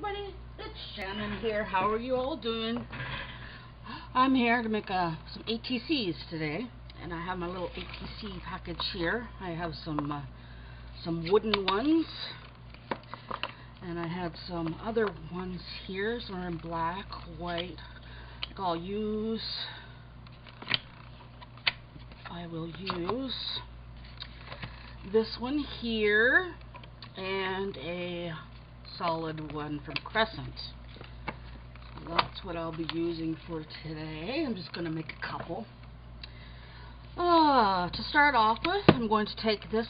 everybody, it's Shannon here. How are you all doing? I'm here to make some ATCs today, and I have my little ATC package here. I have some wooden ones, and I have some other ones here. Some are in black, white. I will use this one here and a solid one from Crescent. So that's what I'll be using for today. I'm just going to make a couple. To start off with, I'm going to take this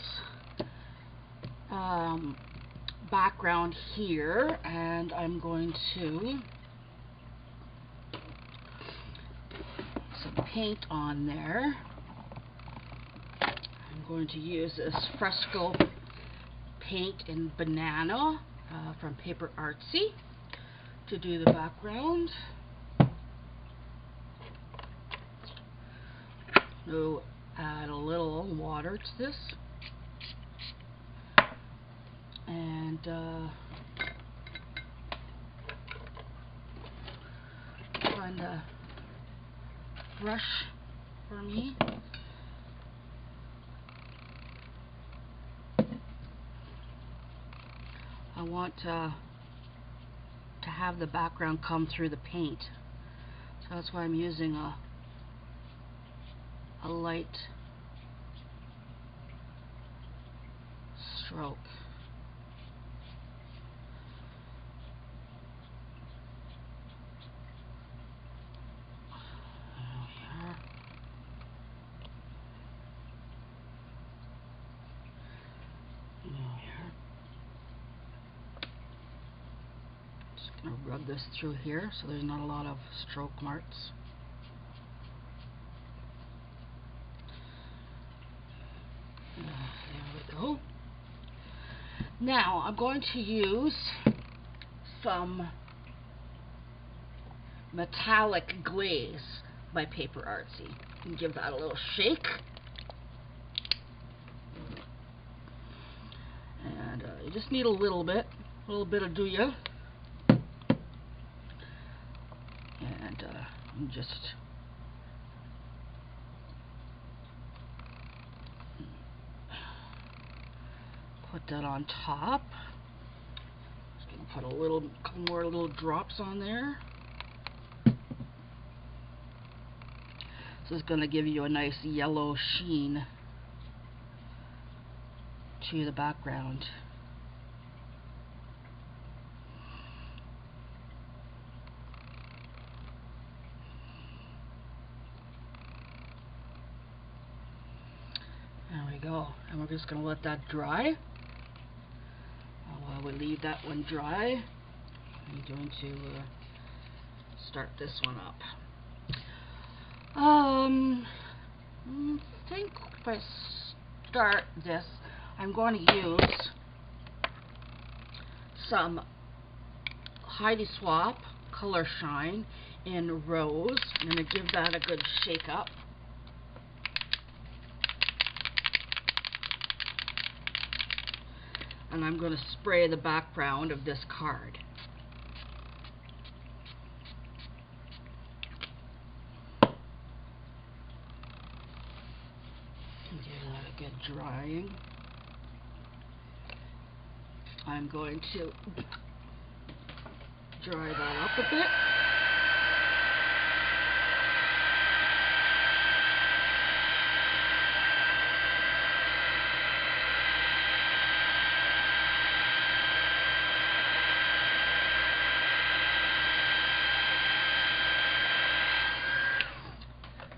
background here and I'm going to put some paint on there. I'm going to use this fresco paint in banana from Paper Artsy to do the background. So add a little water to this and find a brush for me. I want to have the background come through the paint, so that's why I'm using a light stroke. Just going to rub this through here so there's not a lot of stroke marks. There we go. Now I'm going to use some metallic glaze by Paper Artsy and give that a little shake. And you just need a little bit of do ya. And just put that on top. Just gonna put a couple more little drops on there. This is gonna give you a nice yellow sheen to the background. There we go, and we're just going to let that dry. While we leave that one dry, I'm going to start this one up. I think if I start this, I'm going to use some Heidi Swap Color Shine in Rose. I'm going to give that a good shake up. And I'm going to spray the background of this card. Give that a good drying. I'm going to dry that up a bit.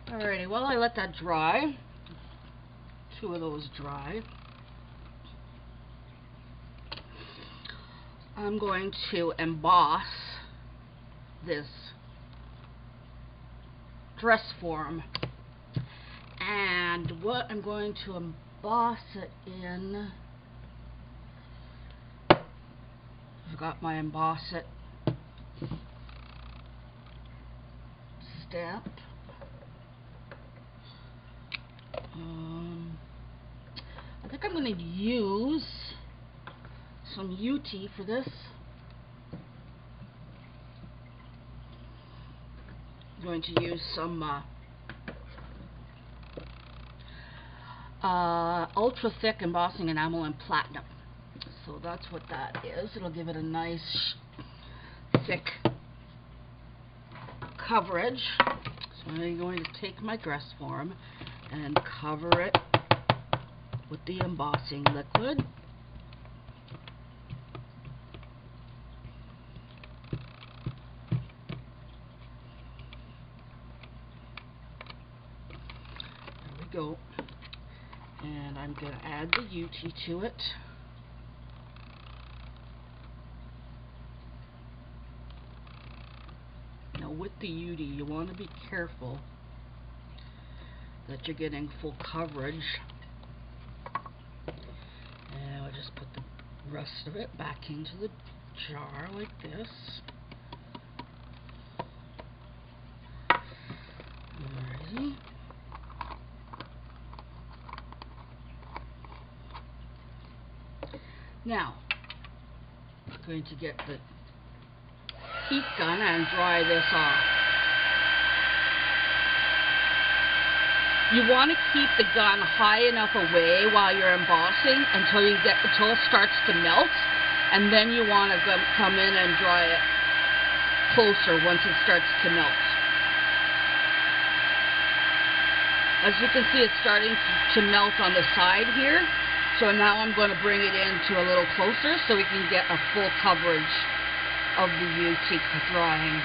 Alrighty, well, I let that dry. Two of those dry. I'm going to emboss this dress form. And what I'm going to emboss it in, I've got my emboss it stamp. I think I'm going to use some UT for this. going to use some ultra thick embossing enamel and platinum. So that's what that is. It'll give it a nice thick coverage. So I'm going to take my dress form and cover it with the embossing liquid. There we go. And I'm going to add the UT to it. Now with the UT, you want to be careful that you're getting full coverage. And I'll just put the rest of it back into the jar like this. Alrighty. Now, I'm going to get the heat gun and dry this off. You want to keep the gun high enough away while you're embossing until it starts to melt, and then you want to come in and dry it closer once it starts to melt. As you can see, it's starting to melt on the side here. So now I'm going to bring it into a little closer so we can get a full coverage of the UT drying.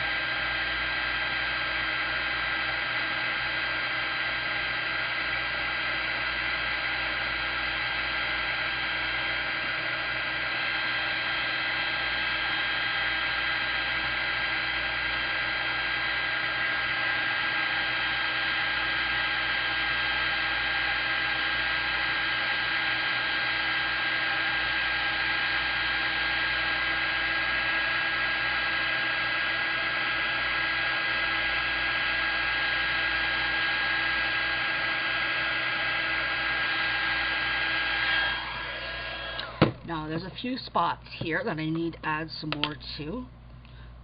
Now there's a few spots here that I need to add some more to.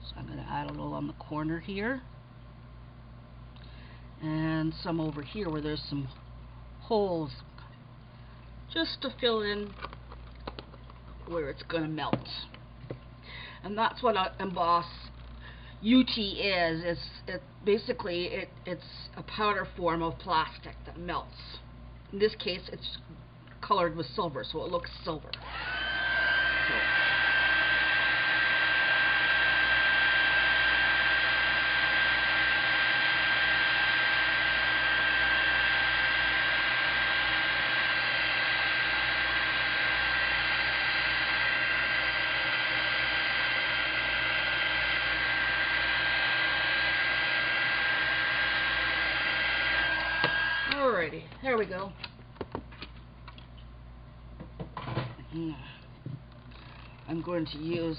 So I'm going to add a little on the corner here. And some over here where there's some holes. Just to fill in where it's going to melt. And that's what an emboss UT is. It's a powder form of plastic that melts. In this case, it's colored with silver, so it looks silver. Alrighty, there we go. I'm going to use,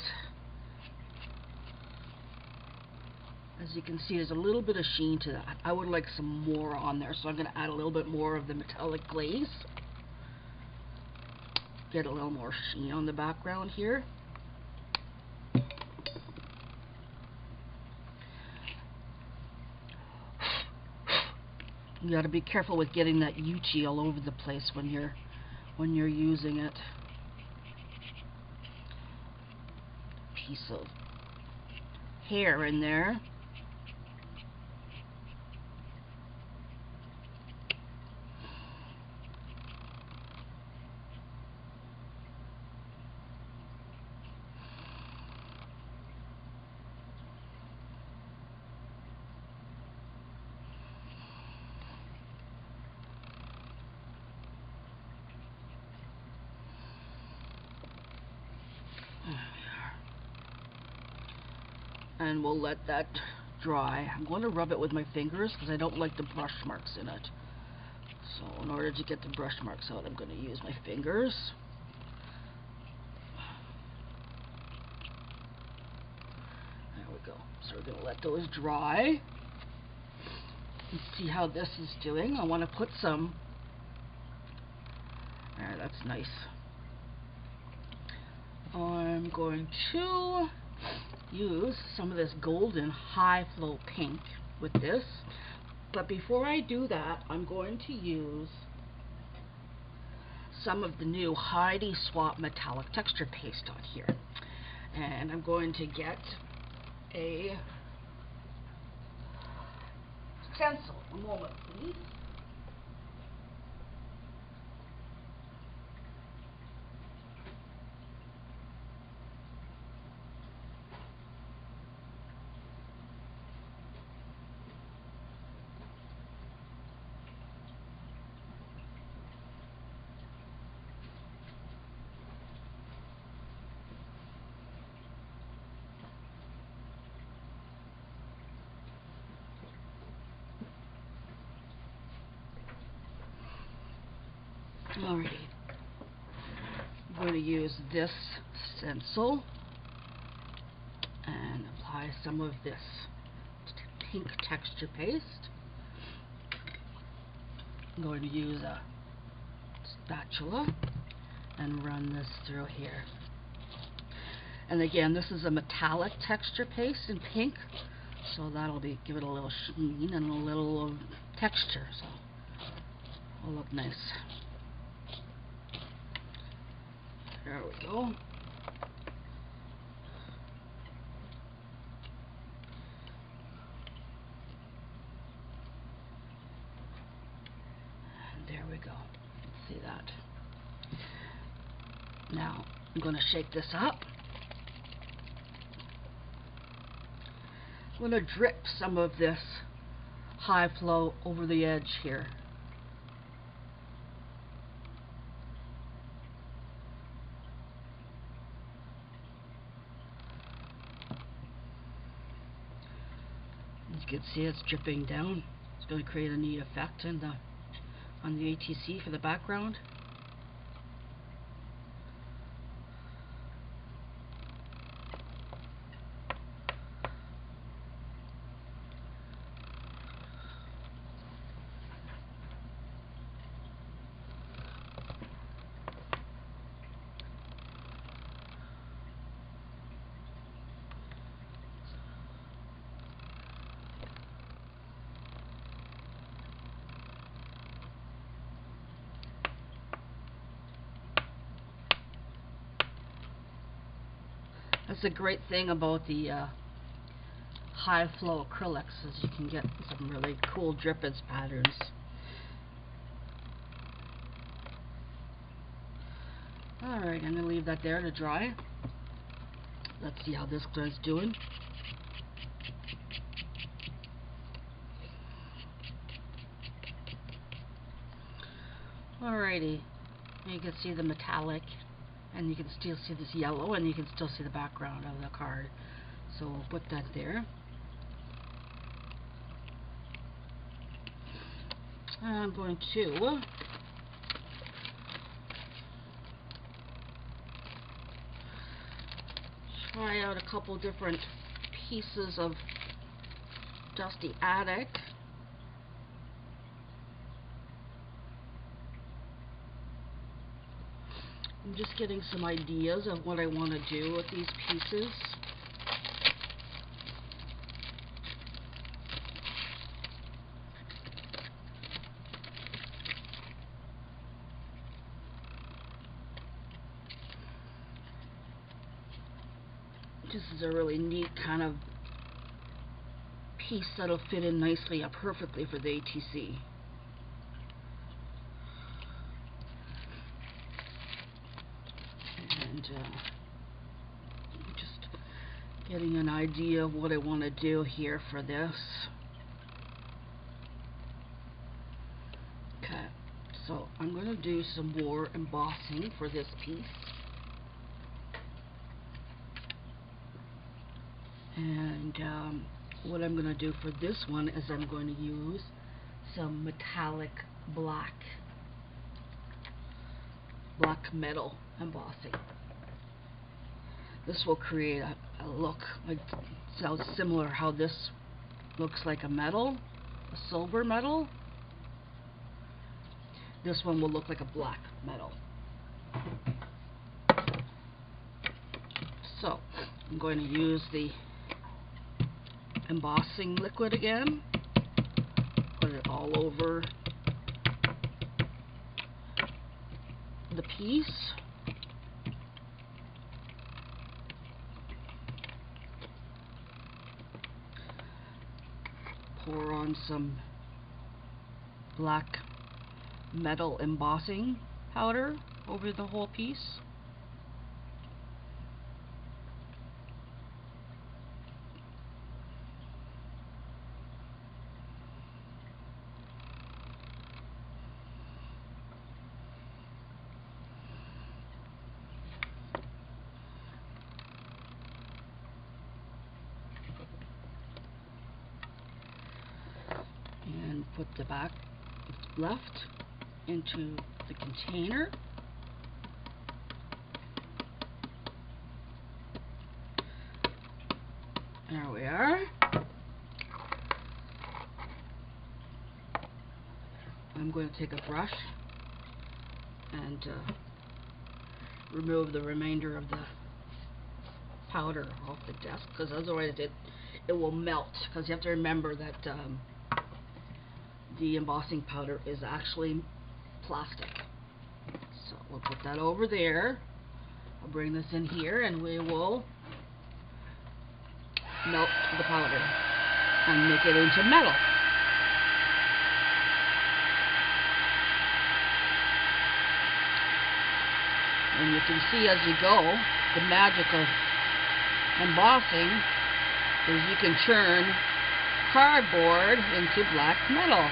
as you can see, there's a little bit of sheen to that. I would like some more on there, so I'm going to add a little bit more of the metallic glaze. Get a little more sheen on the background here. You got to be careful with getting that UT all over the place when you're using it. Piece of hair in there. And we'll let that dry. I'm going to rub it with my fingers because I don't like the brush marks in it. So in order to get the brush marks out, I'm going to use my fingers. There we go. So we're going to let those dry and see how this is doing. I want to put some. Alright, that's nice. I'm going to use some of this golden high flow pink. with this. But before I do that, I'm going to use some of the new Heidi Swap metallic texture paste on here. And I'm going to get a stencil. A moment, please. Alrighty, I'm going to use this stencil and apply some of this pink texture paste. I'm going to use a spatula and run this through here. And again, this is a metallic texture paste in pink, so that'll give it a little sheen and a little texture, so it'll look nice. There we go. And there we go. See that? Now, I'm going to shake this up. I'm going to drip some of this high flow over the edge here. You can see it's dripping down. It's going to create a neat effect on the ATC for the background. That's a great thing about the high flow acrylics, is you can get some really cool drippage patterns. Alright, I'm going to leave that there to dry. Let's see how this guy's doing. Alrighty, you can see the metallic, and you can still see this yellow, and you can still see the background of the card. So we'll put that there. I'm going to try out a couple different pieces of Dusty Attic. I'm just getting some ideas of what I want to do with these pieces. This is a really neat kind of piece that'll fit in nicely, perfectly for the ATC. And just getting an idea of what I want to do here for this. Okay, so I'm going to do some more embossing for this piece. And what I'm going to do for this one is I'm going to use some metallic black metal embossing. This will create a look, like, sounds similar how this looks like a metal, a silver metal. This one will look like a black metal. So I'm going to use the embossing liquid again. Put it all over the piece. Pour on some black metal embossing powder over the whole piece. And put the back left into the container. There we are. I'm going to take a brush and remove the remainder of the powder off the desk, because otherwise it will melt, because you have to remember that the embossing powder is actually plastic. So we'll put that over there. I'll bring this in here and we will melt the powder and make it into metal. And you can see as you go, the magic of embossing is you can turn cardboard into black metal,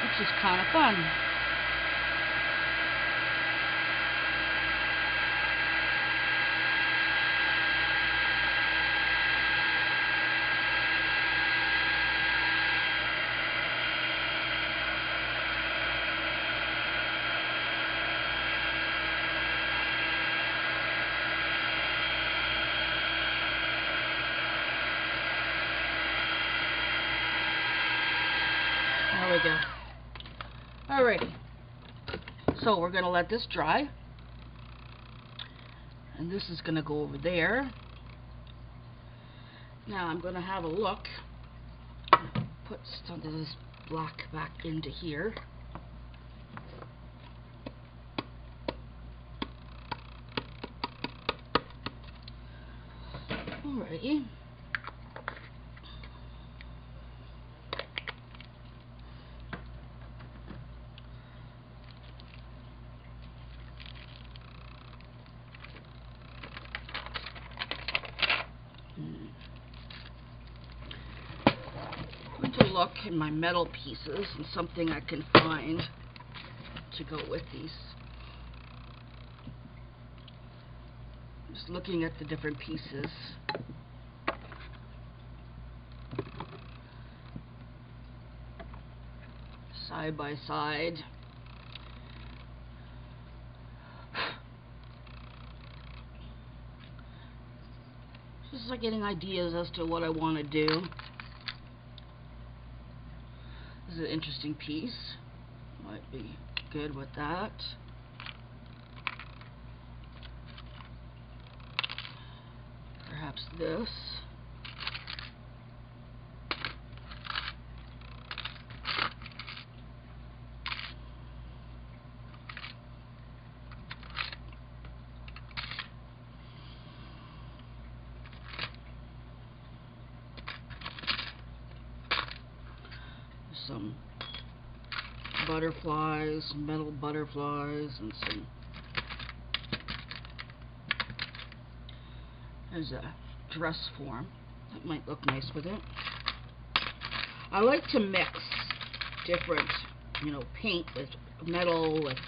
which is kind of fun. There we go. Alrighty. So we're going to let this dry. And this is going to go over there. Now I'm going to have a look. Put some of this black back into here. Alrighty. Look in my metal pieces and something I can find to go with these. Just looking at the different pieces. Side by side. Just like getting ideas as to what I want to do. This is an interesting piece. Might be good with that. Perhaps this. Some butterflies, metal butterflies, and some. There's a dress form that might look nice with it. I like to mix different, paint with metal, with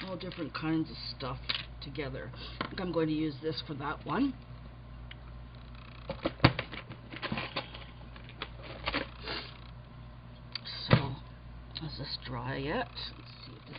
all different kinds of stuff together. I think I'm going to use this for that one. Is this dry yet? Let's see if this